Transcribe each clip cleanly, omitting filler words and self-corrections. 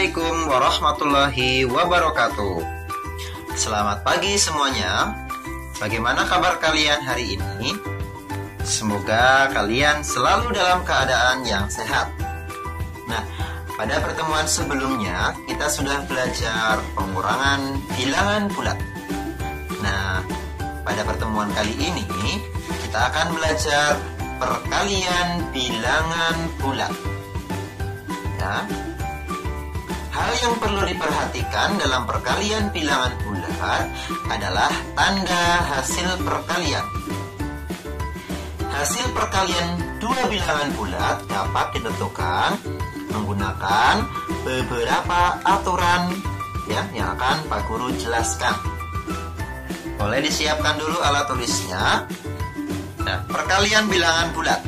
Assalamualaikum warahmatullahi wabarakatuh. Selamat pagi semuanya. Bagaimana kabar kalian hari ini? Semoga kalian selalu dalam keadaan yang sehat. Nah, pada pertemuan sebelumnya kita sudah belajar pengurangan bilangan bulat. Nah, pada pertemuan kali ini kita akan belajar perkalian bilangan bulat. Ya. Hal yang perlu diperhatikan dalam perkalian bilangan bulat adalah tanda hasil perkalian. Hasil perkalian dua bilangan bulat dapat ditentukan menggunakan beberapa aturan ya, yang akan Pak Guru jelaskan. Boleh disiapkan dulu alat tulisnya. Nah, perkalian bilangan bulat.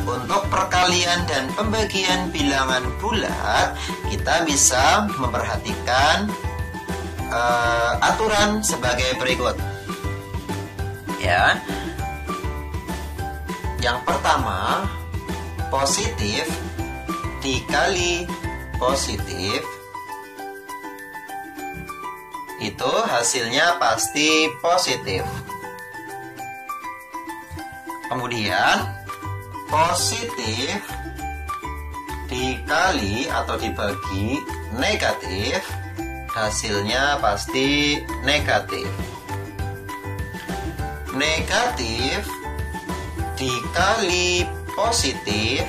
Untuk perkalian dan pembagian bilangan bulat, kita bisa memperhatikan aturan sebagai berikut. Ya. Yang pertama, positif dikali positif itu hasilnya pasti positif. Kemudian positif dikali atau dibagi negatif, hasilnya pasti negatif. Negatif dikali positif,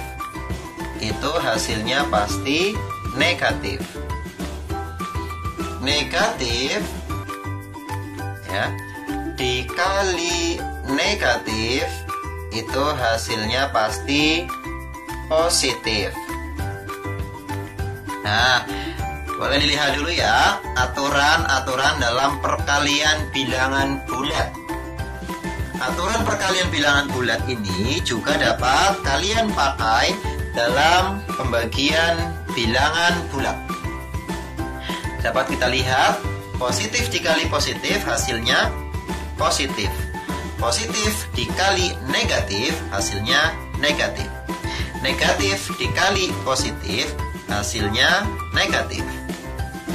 itu hasilnya pasti negatif. Negatif ya, dikali negatif, itu hasilnya pasti positif. Nah, boleh dilihat dulu ya aturan-aturan dalam perkalian bilangan bulat. Aturan perkalian bilangan bulat ini juga dapat kalian pakai dalam pembagian bilangan bulat. Dapat kita lihat, positif dikali positif hasilnya positif. Positif dikali negatif hasilnya negatif. Negatif dikali positif hasilnya negatif.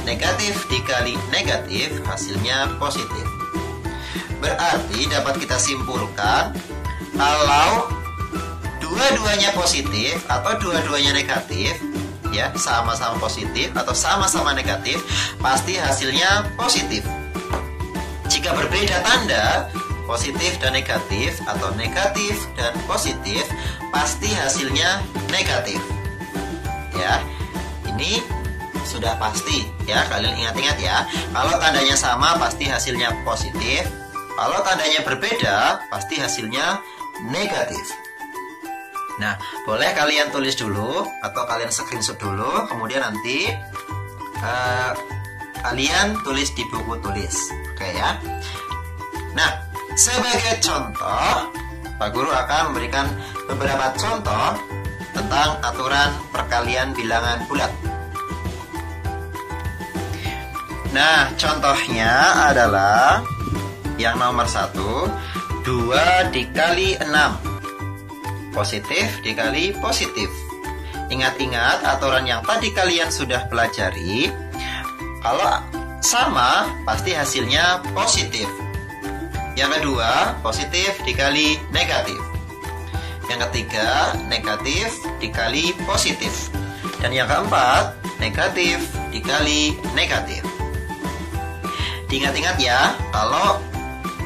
Negatif dikali negatif hasilnya positif. Berarti dapat kita simpulkan kalau dua-duanya positif atau dua-duanya negatif, ya, sama-sama positif atau sama-sama negatif, pasti hasilnya positif. Jika berbeda tanda, positif dan negatif atau negatif dan positif, pasti hasilnya negatif. Ya, ini sudah pasti ya, kalian ingat-ingat ya. Kalau tandanya sama pasti hasilnya positif. Kalau tandanya berbeda pasti hasilnya negatif. Nah, boleh kalian tulis dulu atau kalian screenshot dulu, kemudian nanti kalian tulis di buku tulis. Oke ya. Nah, sebagai contoh, Pak Guru akan memberikan beberapa contoh tentang aturan perkalian bilangan bulat. Nah, contohnya adalah yang nomor 1, 2 dikali 6. Positif dikali positif. Ingat-ingat aturan yang tadi kalian sudah pelajari. Kalau sama, pasti hasilnya positif. Yang kedua, positif dikali negatif. Yang ketiga, negatif dikali positif. Dan yang keempat, negatif dikali negatif. Diingat-ingat ya, kalau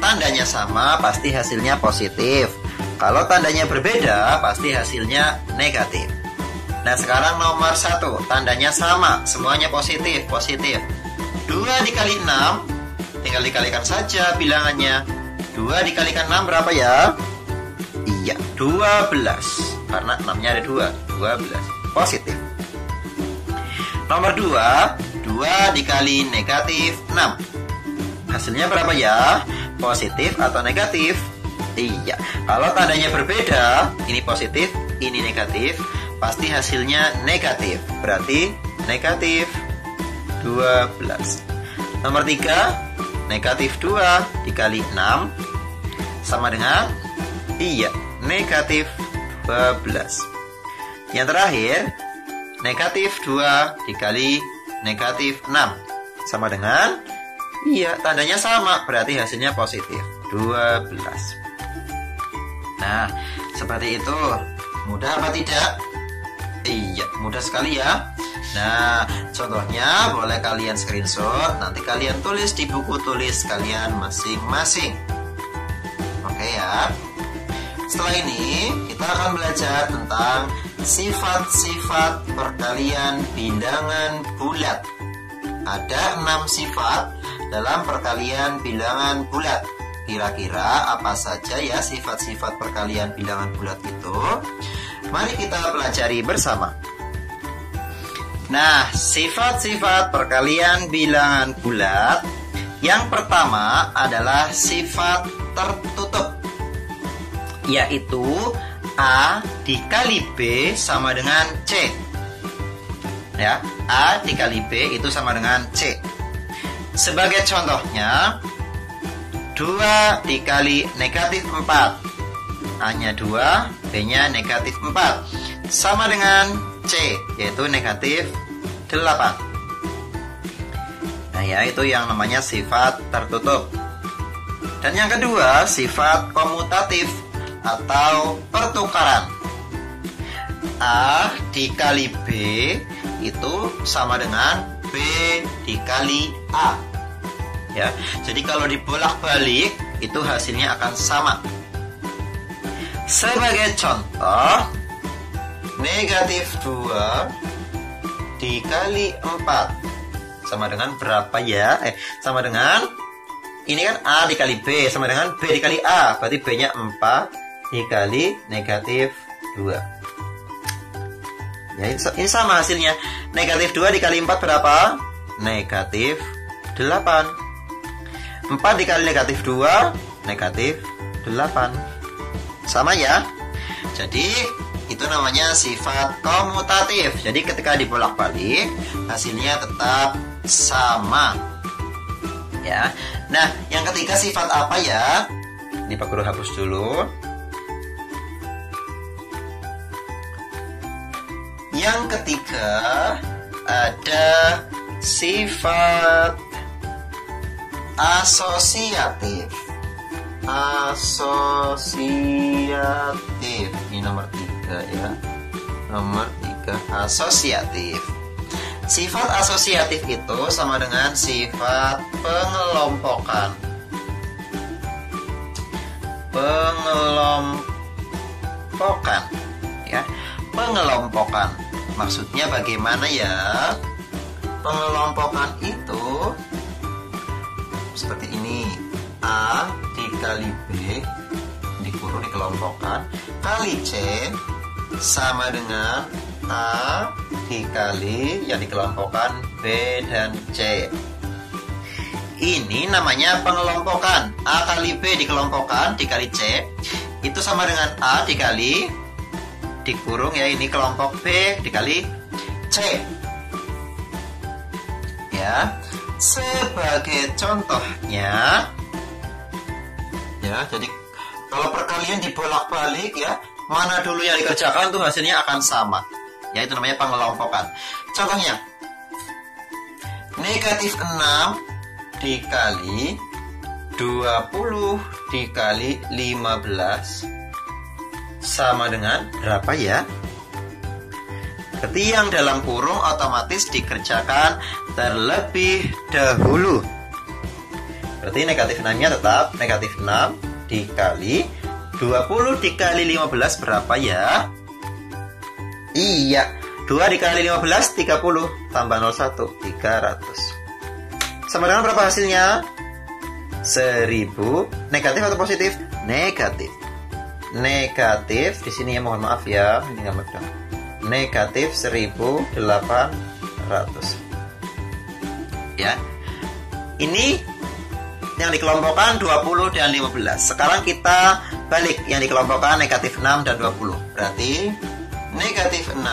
tandanya sama pasti hasilnya positif. Kalau tandanya berbeda pasti hasilnya negatif. Nah, sekarang nomor 1, tandanya sama, semuanya positif. 2 dikali 6, tinggal dikalikan saja bilangannya. 2 dikalikan 6 berapa ya? Iya, 12. Karena 6-nya ada 2, 12. Positif. Nomor 2, 2 dikali negatif 6. Hasilnya berapa ya? Positif atau negatif? Iya. Kalau tandanya berbeda, ini positif, ini negatif, pasti hasilnya negatif. Berarti negatif 12. Nomor 3, negatif 2 dikali 6 sama dengan negatif 12. Yang terakhir, negatif 2 dikali negatif 6. Sama dengan, iya, tandanya sama, berarti hasilnya positif, 12. Nah, seperti itu. Mudah apa tidak? Iya, mudah sekali ya. Nah, contohnya boleh kalian screenshot, nanti kalian tulis di buku tulis kalian masing-masing. Oke ya. Setelah ini, kita akan belajar tentang sifat-sifat perkalian bilangan bulat. Ada 6 sifat dalam perkalian bilangan bulat. Kira-kira apa saja ya sifat-sifat perkalian bilangan bulat itu? Mari kita pelajari bersama. Nah, sifat-sifat perkalian bilangan bulat. Yang pertama adalah sifat tertutup, yaitu A dikali B sama dengan C. Ya, A dikali B itu sama dengan C. Sebagai contohnya, 2 dikali negatif 4. A-nya 2, B-nya negatif 4. Sama dengan C, yaitu negatif 8. Nah ya, itu yang namanya sifat tertutup. Dan yang kedua, sifat komutatif atau pertukaran. A dikali B itu sama dengan B dikali A. Ya, jadi kalau dibolak-balik itu hasilnya akan sama. Sebagai contoh, negatif 2 dikali 4 sama dengan berapa ya? Sama dengan, ini kan A dikali B sama dengan B dikali A. Berarti B-nya 4 dikali negatif 2. Ya, ini sama hasilnya. Negatif 2 dikali 4 berapa? Negatif 8. 4 dikali negatif 2, negatif 8. Sama ya. Jadi itu namanya sifat komutatif. Jadi ketika dibolak-balik hasilnya tetap sama. Ya. Nah, yang ketiga sifat apa ya? Ini Pak Guru hapus dulu. Yang ketiga ada sifat asosiatif. Asosiatif. Ini nomor 3 ya. Nomor 3, asosiatif. Sifat asosiatif itu sama dengan sifat pengelompokan. Pengelompokan ya. Pengelompokan. Maksudnya bagaimana ya? Pengelompokan itu seperti ini. A dikali B dikurung dikelompokkan kali C sama dengan A dikali yang dikelompokkan B dan C. Ini namanya pengelompokan. A kali B dikelompokkan dikali C itu sama dengan A dikali dikurung ya, ini kelompok B dikali C. Ya, sebagai contohnya ya, jadi kalau perkalian dibolak-balik ya, mana dulu yang dikerjakan tuh hasilnya akan sama. Ya, itu namanya pengelompokan. Contohnya, negatif 6 dikali 20 dikali 15 sama dengan berapa ya? Berarti yang dalam kurung otomatis dikerjakan terlebih dahulu. Berarti negatif 6-nya tetap negatif 6 dikali 20 dikali 15 berapa ya? Iya, 2 dikali 15 30 tambah 01 300. Sama dengan berapa hasilnya? 1000. Negatif atau positif? Negatif. Negatif di sini ya, mohon maaf ya, ini nggak mudah. Negatif 1800. Ya. Ini yang dikelompokkan 20 dan 15. Sekarang kita balik, yang dikelompokkan negatif 6 dan 20. Berarti negatif 6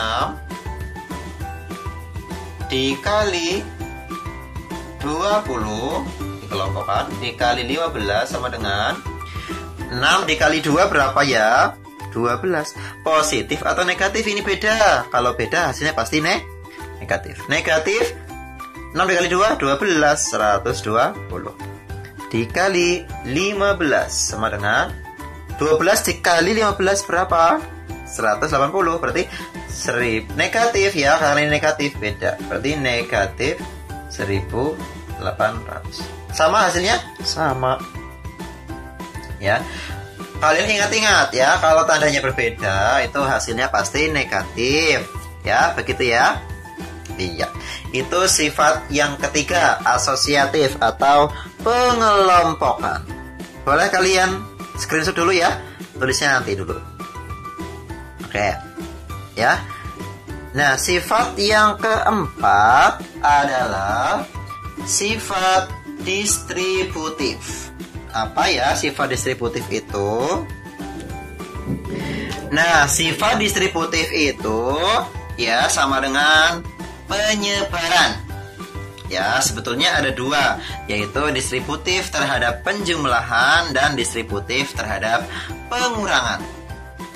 dikali 20 dikelompokkan dikali 15 sama dengan 6 dikali 2 berapa ya? 12. Positif atau negatif ini beda. Kalau beda hasilnya pasti negatif. Negatif 6 dikali 2, 12, 120. Dikali 15 sama dengan 12 dikali 15 berapa? 180. Berarti negatif ya, karena ini negatif beda. Berarti negatif 1800. Sama hasilnya? Sama. Ya. Kalian ingat-ingat ya, kalau tandanya berbeda itu hasilnya pasti negatif. Ya, begitu ya. Iya. Itu sifat yang ketiga, asosiatif atau pengelompokan. Boleh kalian screenshot dulu ya. Tulisnya nanti dulu. Oke. Ya. Nah, sifat yang keempat adalah sifat distributif. Apa ya sifat distributif itu? Nah, sifat distributif itu ya sama dengan penyebaran. Ya, sebetulnya ada dua, yaitu distributif terhadap penjumlahan dan distributif terhadap pengurangan.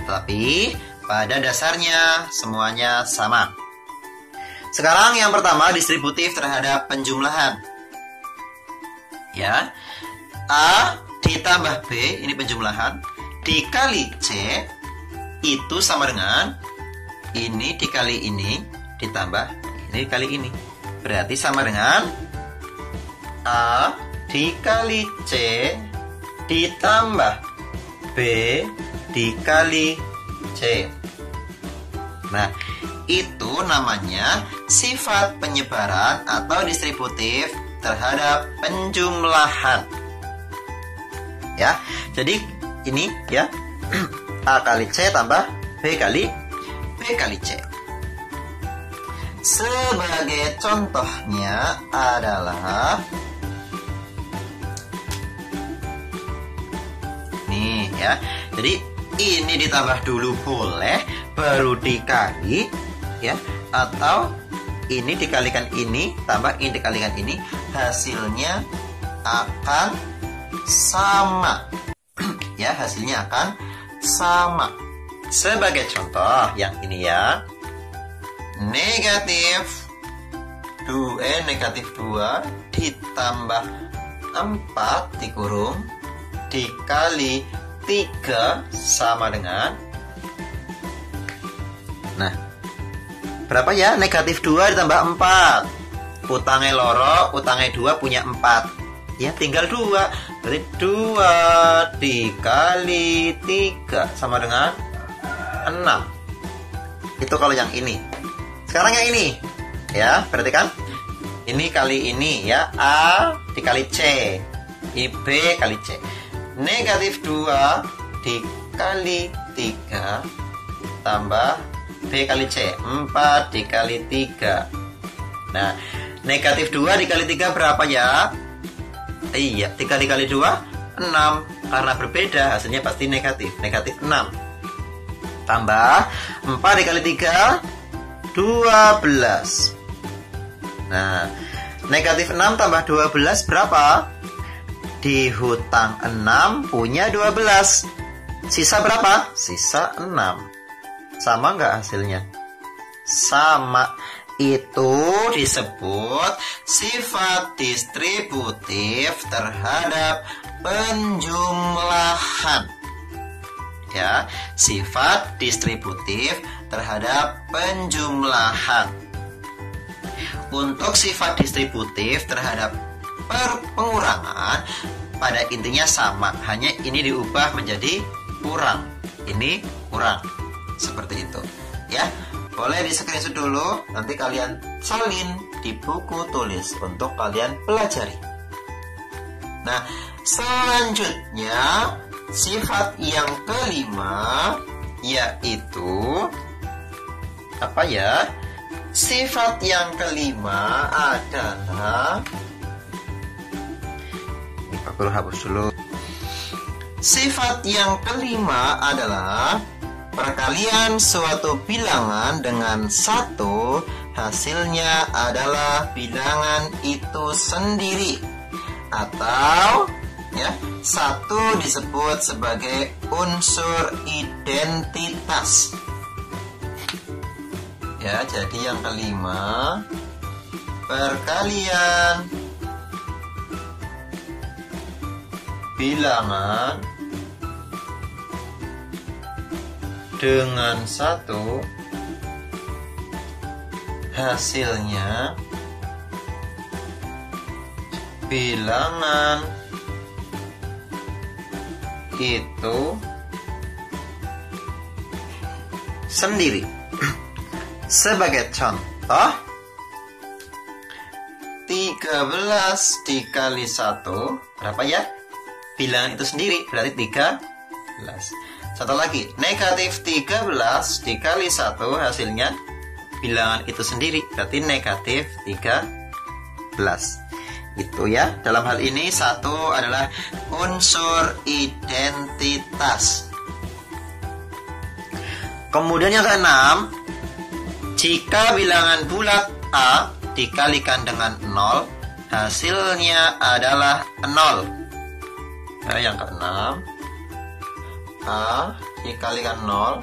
Tapi pada dasarnya semuanya sama. Sekarang yang pertama distributif terhadap penjumlahan. Ya. A ditambah B, ini penjumlahan, dikali C itu sama dengan ini dikali ini ditambah ini dikali ini. Berarti sama dengan A dikali C ditambah B dikali C. Nah, itu namanya sifat penyebaran atau distributif terhadap penjumlahan. Ya, jadi ini ya A kali C tambah B kali C. Sebagai contohnya adalah nih ya. Jadi ini ditambah dulu boleh, baru dikali ya, atau ini dikalikan ini tambah ini dikalikan ini, hasilnya akan sama. Ya, hasilnya akan sama. Sebagai contoh yang ini ya. Negatif 2 ditambah 4 dikurung dikali 3 sama dengan, nah, berapa ya? Negatif 2 ditambah 4. Utangnya loro, utangnya 2 punya 4. Ya, tinggal 2. Berarti 2 dikali 3 sama dengan 6. Itu kalau yang ini. Sekarang yang ini. Ya, berarti kan ini kali ini ya, A dikali C, B kali C. Negatif 2 dikali 3 tambah B kali C, 4 dikali 3. Nah, negatif 2 dikali 3 berapa ya? Iya, 3 dikali 2 6. Karena berbeda hasilnya pasti negatif. Negatif 6 tambah 4 dikali 3 12. Nah, negatif 6 tambah 12 berapa? Di hutang 6 punya 12. Sisa berapa? Sisa 6. Sama nggak hasilnya? Sama. Itu disebut sifat distributif terhadap penjumlahan. Ya, sifat distributif terhadap penjumlahan. Untuk sifat distributif terhadap pengurangan pada intinya sama, hanya ini diubah menjadi kurang. Ini kurang. Seperti itu. Ya. Boleh di screenshot dulu, nanti kalian salin di buku tulis untuk kalian pelajari. Nah, selanjutnya sifat yang kelima yaitu apa ya? Sifat yang kelima adalah, ini Pak Guru hapus dulu. Sifat yang kelima adalah perkalian suatu bilangan dengan 1 hasilnya adalah bilangan itu sendiri, atau ya, 1 disebut sebagai unsur identitas. Ya, jadi yang kelima perkalian bilangan dengan 1 hasilnya bilangan itu sendiri. Sebagai contoh, 13 dikali 1 berapa ya? Bilangan itu sendiri berarti 13. Satu lagi, negatif 13 dikali 1 hasilnya bilangan itu sendiri berarti negatif 13. Itu ya, dalam hal ini 1 adalah unsur identitas. Kemudian yang keenam, jika bilangan bulat A dikalikan dengan 0, hasilnya adalah 0. Nah, yang keenam, A dikalikan 0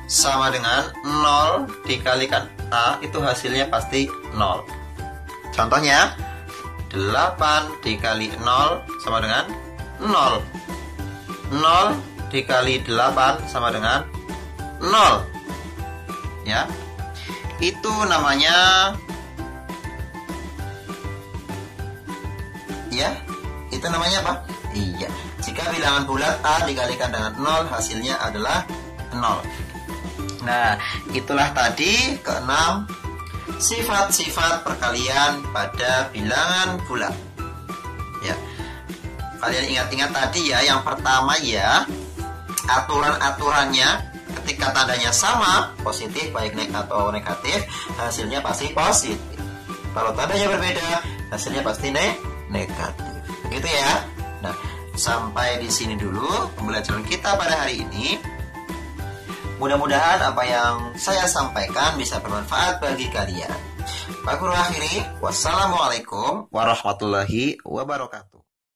sama dengan 0 dikalikan A, itu hasilnya pasti 0. Contohnya, 8 dikali 0 sama dengan 0. 0 dikali 8 sama dengan 0. Ya. Itu namanya apa? Iya. Jika bilangan bulat A dikalikan dengan 0, hasilnya adalah 0. Nah, itulah tadi keenam sifat-sifat perkalian pada bilangan bulat. Ya. Kalian ingat-ingat tadi ya, yang pertama ya, aturan-aturannya ketika tandanya sama, positif baik atau negatif, hasilnya pasti positif. Kalau tandanya berbeda, hasilnya pasti negatif. Begitu ya. Nah, sampai di sini dulu pembelajaran kita pada hari ini. Mudah-mudahan apa yang saya sampaikan bisa bermanfaat bagi kalian. Aku akhiri, wassalamualaikum warahmatullahi wabarakatuh.